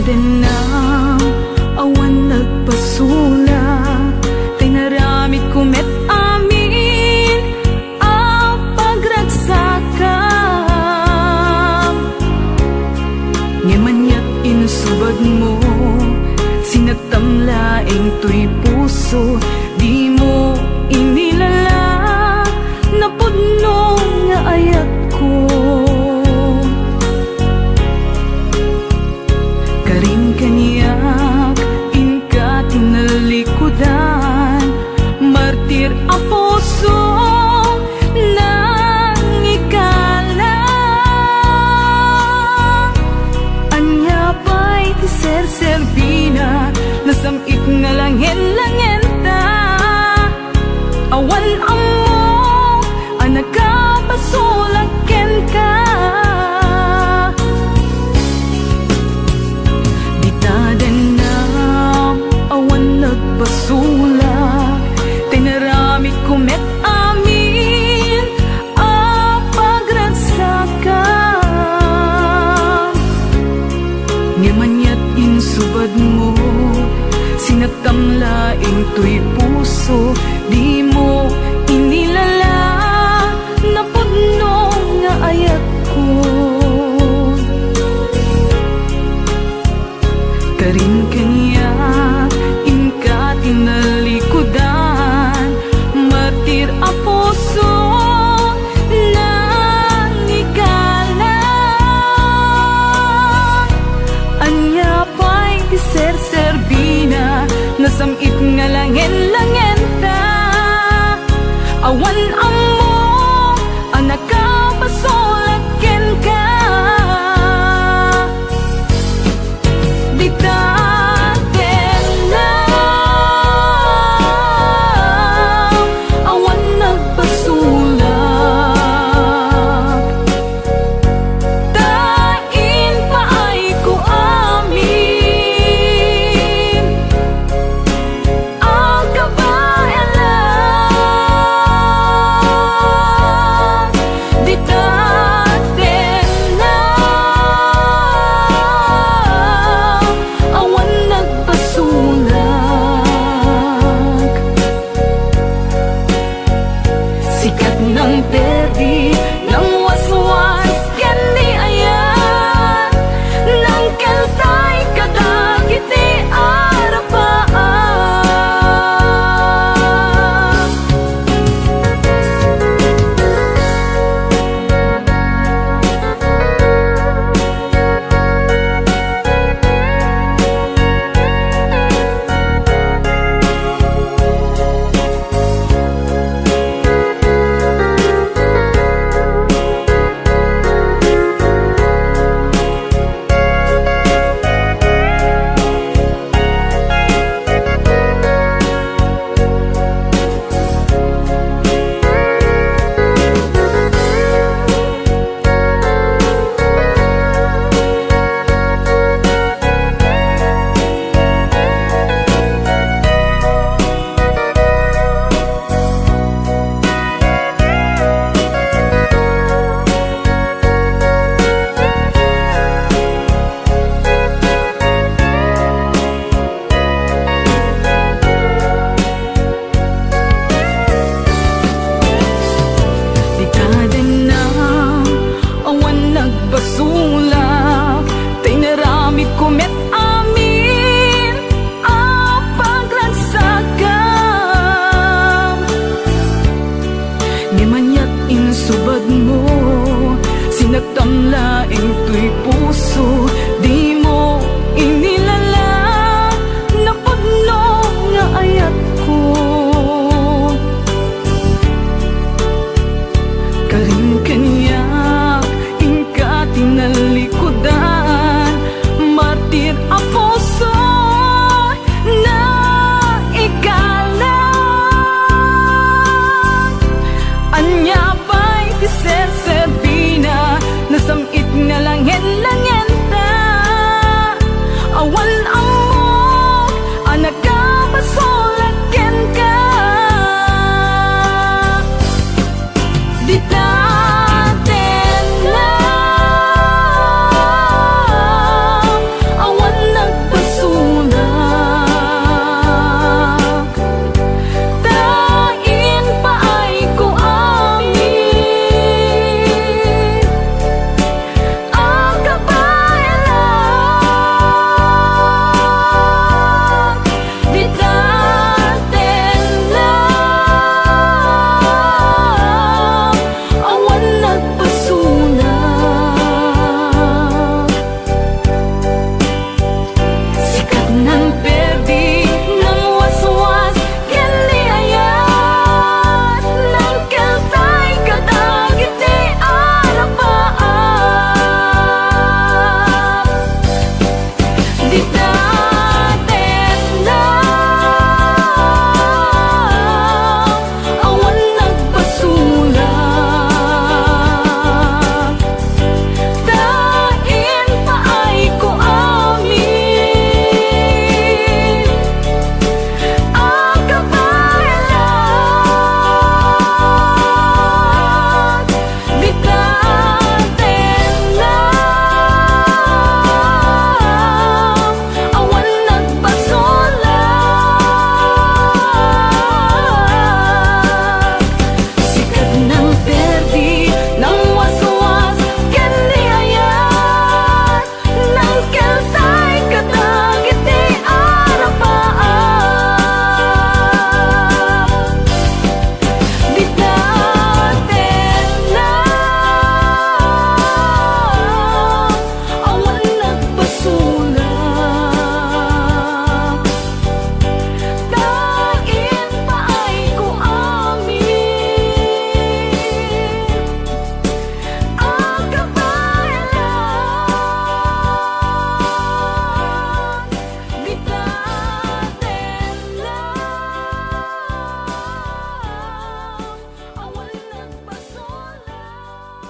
din na awan nagpasula, tay naramid kumet amin ang pagragsakam. Ngemanyat insubad mo, sinagtamlaing to'y puso, di mo inilala na pudno nga ayat ko. Karin kaniyak, inka tinalikudan, martir a puso nang ikala. Anya ba'y ti ser-serbina, nasamit nga langin-langin ta. Awan amo, anak ka pasulaken ka. Nagpasula, tinaramid kumet amin ang pagragsakam. Ngemanyat insubad mo, sinagtamlaing to'y puso, di mo inilala na pudno nga ayat ko. Karin kaniya tinalikudan, martir a puso nang ikala. Anya pa'y ser-serbi